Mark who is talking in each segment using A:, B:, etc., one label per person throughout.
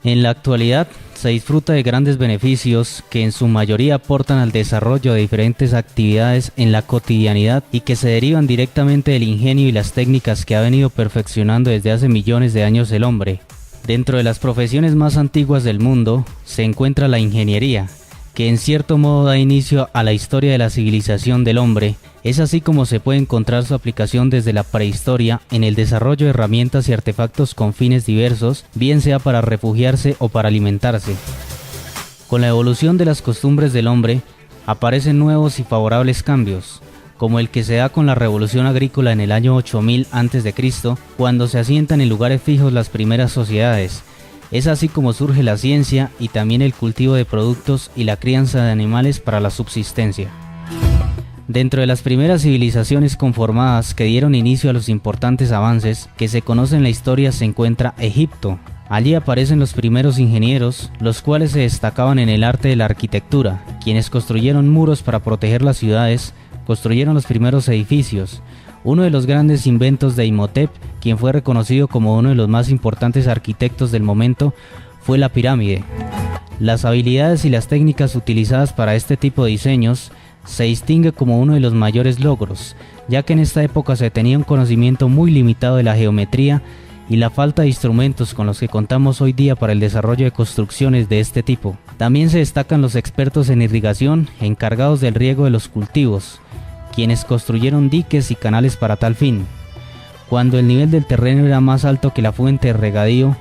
A: En la actualidad se disfruta de grandes beneficios que en su mayoría aportan al desarrollo de diferentes actividades en la cotidianidad y que se derivan directamente del ingenio y las técnicas que ha venido perfeccionando desde hace millones de años el hombre. Dentro de las profesiones más antiguas del mundo se encuentra la ingeniería, que en cierto modo da inicio a la historia de la civilización del hombre. Es así como se puede encontrar su aplicación desde la prehistoria en el desarrollo de herramientas y artefactos con fines diversos, bien sea para refugiarse o para alimentarse. Con la evolución de las costumbres del hombre, aparecen nuevos y favorables cambios, como el que se da con la revolución agrícola en el año 8000 a.C., cuando se asientan en lugares fijos las primeras sociedades. Es así como surge la ciencia y también el cultivo de productos y la crianza de animales para la subsistencia. Dentro de las primeras civilizaciones conformadas que dieron inicio a los importantes avances que se conocen en la historia se encuentra Egipto. Allí aparecen los primeros ingenieros, los cuales se destacaban en el arte de la arquitectura, quienes construyeron muros para proteger las ciudades, construyeron los primeros edificios. Uno de los grandes inventos de Imhotep, quien fue reconocido como uno de los más importantes arquitectos del momento, fue la pirámide. Las habilidades y las técnicas utilizadas para este tipo de diseños se distingue como uno de los mayores logros, ya que en esta época se tenía un conocimiento muy limitado de la geometría y la falta de instrumentos con los que contamos hoy día para el desarrollo de construcciones de este tipo. También se destacan los expertos en irrigación encargados del riego de los cultivos, quienes construyeron diques y canales para tal fin. Cuando el nivel del terreno era más alto que la fuente de regadío,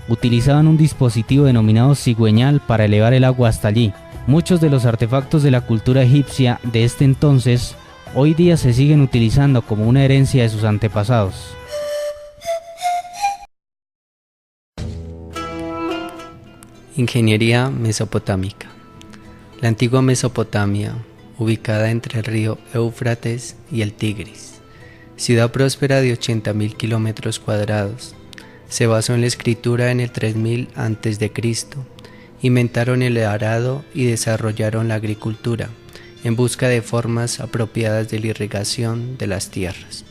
A: utilizaban un dispositivo denominado cigüeñal para elevar el agua hasta allí. Muchos de los artefactos de la cultura egipcia de este entonces hoy día se siguen utilizando como una herencia de sus antepasados.
B: Ingeniería mesopotámica. La antigua Mesopotamia, ubicada entre el río Éufrates y el Tigris, ciudad próspera de 80.000 kilómetros cuadrados, se basó en la escritura en el 3000 a.C. Inventaron el arado y desarrollaron la agricultura en busca de formas apropiadas de la irrigación de las tierras.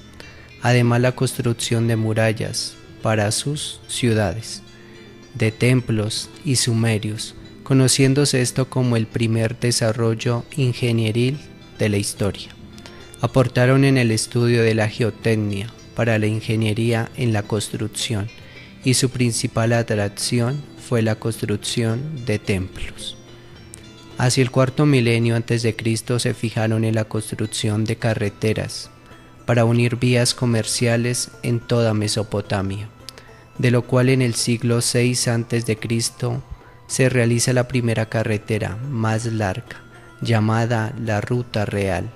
B: Además, la construcción de murallas para sus ciudades, de templos y sumerios, conociéndose esto como el primer desarrollo ingenieril de la historia. Aportaron en el estudio de la geotecnia para la ingeniería en la construcción y su principal atracción fue la construcción de templos. Hacia el cuarto milenio a.C. se fijaron en la construcción de carreteras para unir vías comerciales en toda Mesopotamia, de lo cual en el siglo VI a.C. se realiza la primera carretera más larga, llamada la Ruta Real,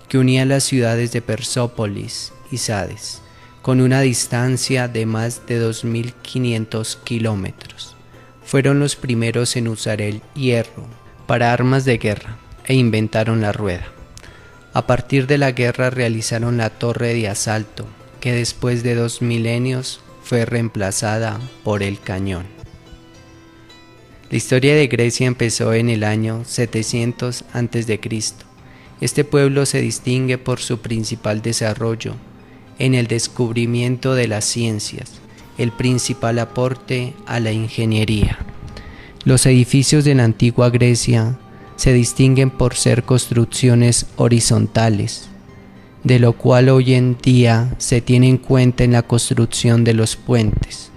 B: que unía las ciudades de Persópolis y Sades, con una distancia de más de 2.500 kilómetros. Fueron los primeros en usar el hierro para armas de guerra e inventaron la rueda. A partir de la guerra realizaron la torre de asalto, que después de 2 milenios fue reemplazada por el cañón. La historia de Grecia empezó en el año 700 a.C. Este pueblo se distingue por su principal desarrollo en el descubrimiento de las ciencias, el principal aporte a la ingeniería. Los edificios de la antigua Grecia se distinguen por ser construcciones horizontales, de lo cual hoy en día se tiene en cuenta en la construcción de los puentes.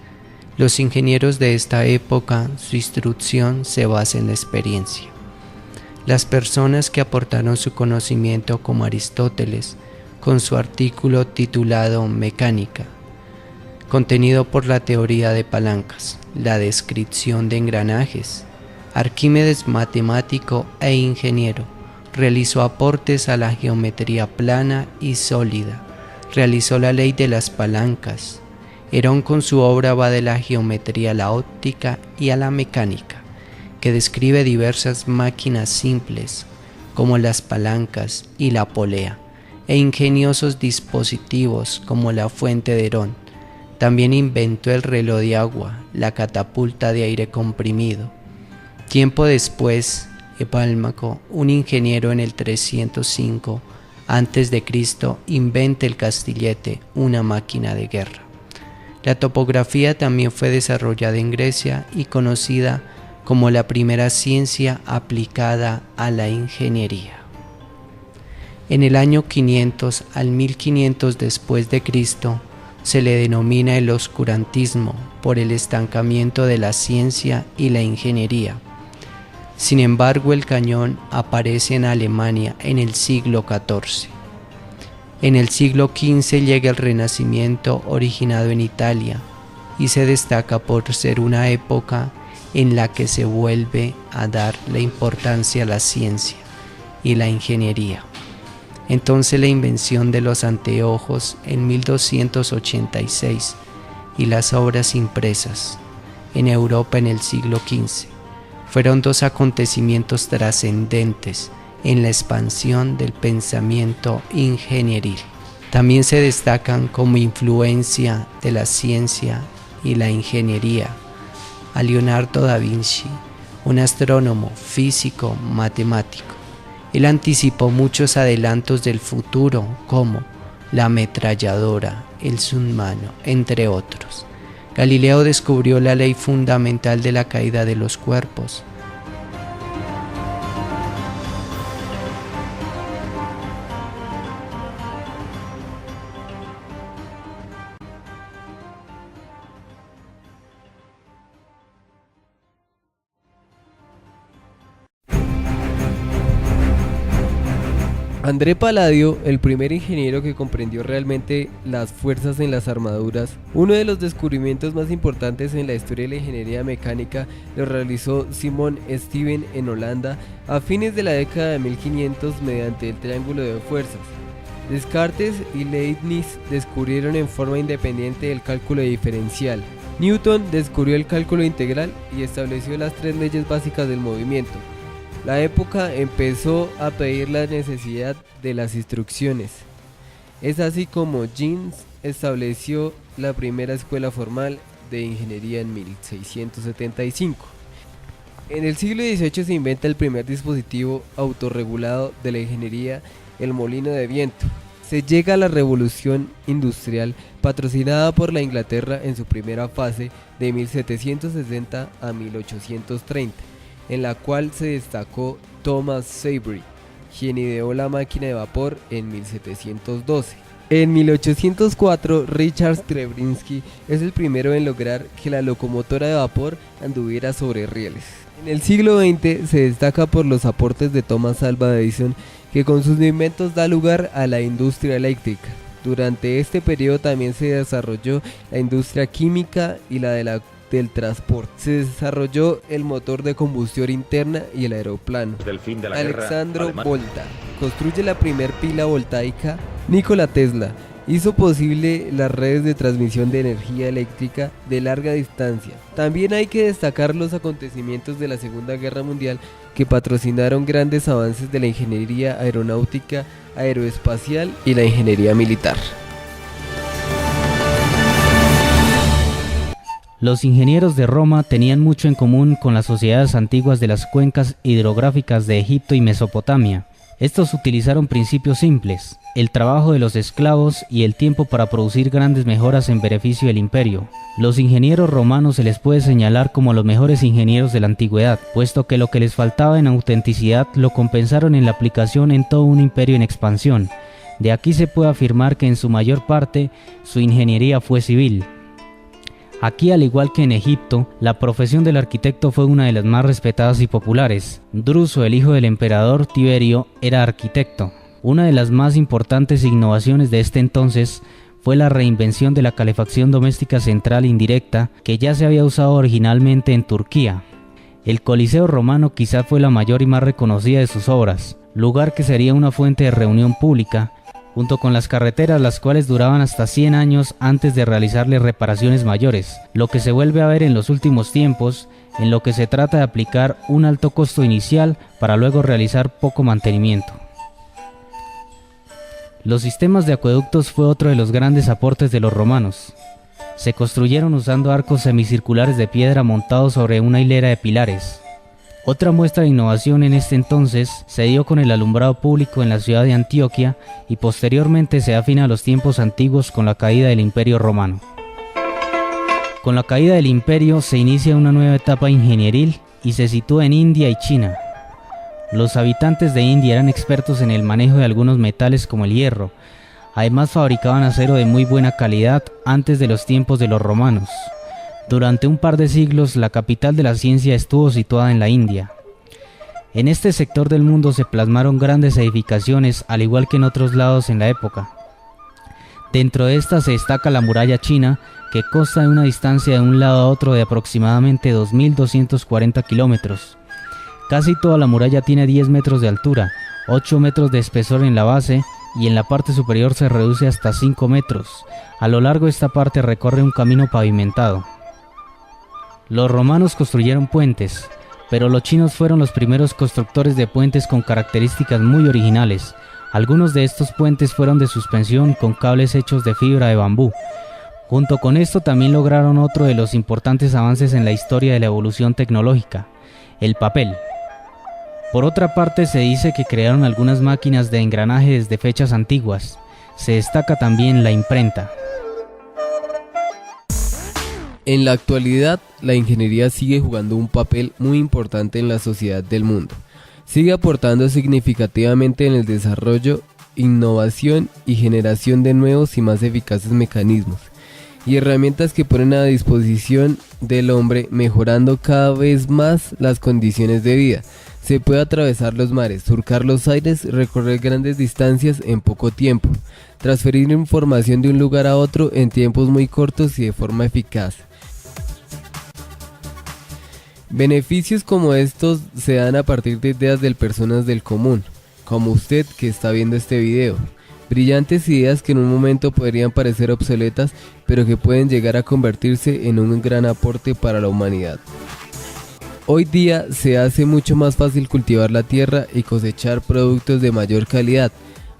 B: Los ingenieros de esta época, su instrucción se basa en la experiencia. Las personas que aportaron su conocimiento, como Aristóteles, con su artículo titulado Mecánica, contenido por la teoría de palancas, la descripción de engranajes. Arquímedes, matemático e ingeniero, realizó aportes a la geometría plana y sólida, realizó la ley de las palancas. Herón con su obra va de la geometría a la óptica y a la mecánica, que describe diversas máquinas simples, como las palancas y la polea, e ingeniosos dispositivos como la fuente de Herón. También inventó el reloj de agua, la catapulta de aire comprimido. Tiempo después, Epálmaco, un ingeniero en el 305 a.C., inventa el castillete, una máquina de guerra. La topografía también fue desarrollada en Grecia y conocida como la primera ciencia aplicada a la ingeniería. En el año 500 al 1500 después de Cristo se le denomina el oscurantismo por el estancamiento de la ciencia y la ingeniería. Sin embargo, el cañón aparece en Alemania en el siglo XIV. En el siglo XV llega el Renacimiento originado en Italia y se destaca por ser una época en la que se vuelve a dar la importancia a la ciencia y la ingeniería. Entonces la invención de los anteojos en 1286 y las obras impresas en Europa en el siglo XV fueron dos acontecimientos trascendentes en la expansión del pensamiento ingenieril. También se destacan como influencia de la ciencia y la ingeniería a Leonardo da Vinci, un astrónomo, físico, matemático. Él anticipó muchos adelantos del futuro como la ametralladora, el submarino, entre otros. Galileo descubrió la ley fundamental de la caída de los cuerpos.
C: André Palladio, el primer ingeniero que comprendió realmente las fuerzas en las armaduras, uno de los descubrimientos más importantes en la historia de la ingeniería mecánica, lo realizó Simon Stevin en Holanda a fines de la década de 1500 mediante el triángulo de fuerzas. Descartes y Leibniz descubrieron en forma independiente el cálculo diferencial. Newton descubrió el cálculo integral y estableció las tres leyes básicas del movimiento. La época empezó a pedir la necesidad de las instrucciones. Es así como Jeans estableció la primera escuela formal de ingeniería en 1675. En el siglo XVIII se inventa el primer dispositivo autorregulado de la ingeniería, el molino de viento. Se llega a la revolución industrial patrocinada por la Inglaterra en su primera fase de 1760 a 1830. En la cual se destacó Thomas Savery, quien ideó la máquina de vapor en 1712. En 1804, Richard Streblinski es el primero en lograr que la locomotora de vapor anduviera sobre rieles. En el siglo XX se destaca por los aportes de Thomas Alva Edison, que con sus inventos da lugar a la industria eléctrica. Durante este periodo también se desarrolló la industria química y la del transporte. Se desarrolló el motor de combustión interna y el aeroplano. Alexandro Volta construye la primer pila voltaica. Nikola Tesla hizo posible las redes de transmisión de energía eléctrica de larga distancia. También hay que destacar los acontecimientos de la Segunda Guerra Mundial que patrocinaron grandes avances de la ingeniería aeronáutica, aeroespacial y la ingeniería militar.
A: Los ingenieros de Roma tenían mucho en común con las sociedades antiguas de las cuencas hidrográficas de Egipto y Mesopotamia. Estos utilizaron principios simples, el trabajo de los esclavos y el tiempo para producir grandes mejoras en beneficio del imperio. Los ingenieros romanos se les puede señalar como los mejores ingenieros de la antigüedad, puesto que lo que les faltaba en autenticidad lo compensaron en la aplicación en todo un imperio en expansión. De aquí se puede afirmar que en su mayor parte su ingeniería fue civil. Aquí, al igual que en Egipto, la profesión del arquitecto fue una de las más respetadas y populares. Druso, el hijo del emperador Tiberio, era arquitecto. Una de las más importantes innovaciones de este entonces fue la reinvención de la calefacción doméstica central indirecta, que ya se había usado originalmente en Turquía. El Coliseo romano quizá fue la mayor y más reconocida de sus obras, lugar que sería una fuente de reunión pública, junto con las carreteras, las cuales duraban hasta 100 años antes de realizarle reparaciones mayores, lo que se vuelve a ver en los últimos tiempos, en lo que se trata de aplicar un alto costo inicial para luego realizar poco mantenimiento. Los sistemas de acueductos fue otro de los grandes aportes de los romanos. Se construyeron usando arcos semicirculares de piedra montados sobre una hilera de pilares. Otra muestra de innovación en este entonces se dio con el alumbrado público en la ciudad de Antioquia y posteriormente se da fin a los tiempos antiguos con la caída del Imperio Romano. Con la caída del imperio se inicia una nueva etapa ingenieril y se sitúa en India y China. Los habitantes de India eran expertos en el manejo de algunos metales como el hierro. Además fabricaban acero de muy buena calidad antes de los tiempos de los romanos. Durante un par de siglos la capital de la ciencia estuvo situada en la India. En este sector del mundo se plasmaron grandes edificaciones al igual que en otros lados en la época. Dentro de esta se destaca la muralla china, que consta de una distancia de un lado a otro de aproximadamente 2.240 kilómetros. Casi toda la muralla tiene 10 metros de altura, 8 metros de espesor en la base y en la parte superior se reduce hasta 5 metros. A lo largo de esta parte recorre un camino pavimentado. Los romanos construyeron puentes, pero los chinos fueron los primeros constructores de puentes con características muy originales. Algunos de estos puentes fueron de suspensión con cables hechos de fibra de bambú. Junto con esto también lograron otro de los importantes avances en la historia de la evolución tecnológica, el papel. Por otra parte se dice que crearon algunas máquinas de engranaje desde fechas antiguas. Se destaca también la imprenta.
C: En la actualidad, la ingeniería sigue jugando un papel muy importante en la sociedad del mundo. Sigue aportando significativamente en el desarrollo, innovación y generación de nuevos y más eficaces mecanismos y herramientas que ponen a disposición del hombre, mejorando cada vez más las condiciones de vida. Se puede atravesar los mares, surcar los aires, recorrer grandes distancias en poco tiempo, transferir información de un lugar a otro en tiempos muy cortos y de forma eficaz. Beneficios como estos se dan a partir de ideas de personas del común, como usted que está viendo este video. Brillantes ideas que en un momento podrían parecer obsoletas, pero que pueden llegar a convertirse en un gran aporte para la humanidad. Hoy día se hace mucho más fácil cultivar la tierra y cosechar productos de mayor calidad,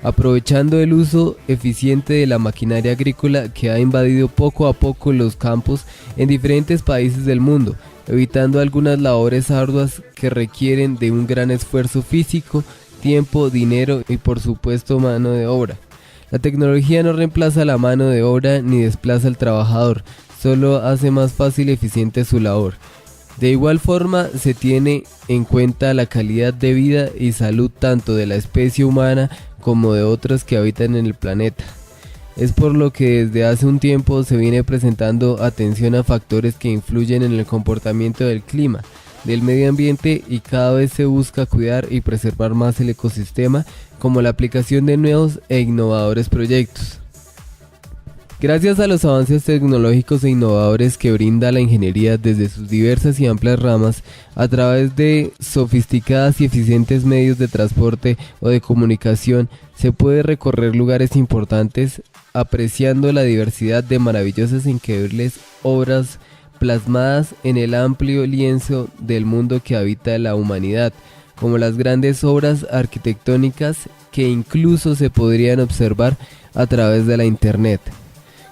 C: aprovechando el uso eficiente de la maquinaria agrícola que ha invadido poco a poco los campos en diferentes países del mundo, evitando algunas labores arduas que requieren de un gran esfuerzo físico, tiempo, dinero y por supuesto mano de obra. La tecnología no reemplaza la mano de obra ni desplaza al trabajador, solo hace más fácil y eficiente su labor. De igual forma se tiene en cuenta la calidad de vida y salud tanto de la especie humana como de otras que habitan en el planeta. Es por lo que desde hace un tiempo se viene presentando atención a factores que influyen en el comportamiento del clima, del medio ambiente y cada vez se busca cuidar y preservar más el ecosistema como la aplicación de nuevos e innovadores proyectos. Gracias a los avances tecnológicos e innovadores que brinda la ingeniería desde sus diversas y amplias ramas, a través de sofisticadas y eficientes medios de transporte o de comunicación, se puede recorrer lugares importantes apreciando la diversidad de maravillosas e increíbles obras plasmadas en el amplio lienzo del mundo que habita la humanidad, como las grandes obras arquitectónicas que incluso se podrían observar a través de la internet,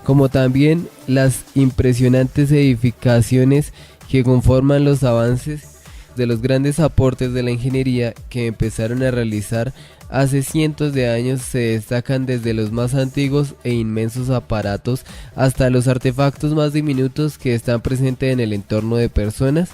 C: como también las impresionantes edificaciones que conforman los avances de los grandes aportes de la ingeniería que empezaron a realizar hace cientos de años. Se destacan desde los más antiguos e inmensos aparatos hasta los artefactos más diminutos que están presentes en el entorno de personas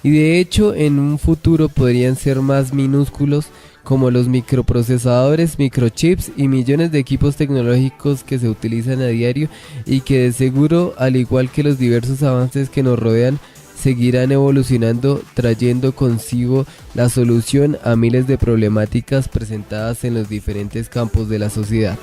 C: y de hecho en un futuro podrían ser más minúsculos, como los microprocesadores, microchips y millones de equipos tecnológicos que se utilizan a diario y que de seguro, al igual que los diversos avances que nos rodean, seguirán evolucionando, trayendo consigo la solución a miles de problemáticas presentadas en los diferentes campos de la sociedad.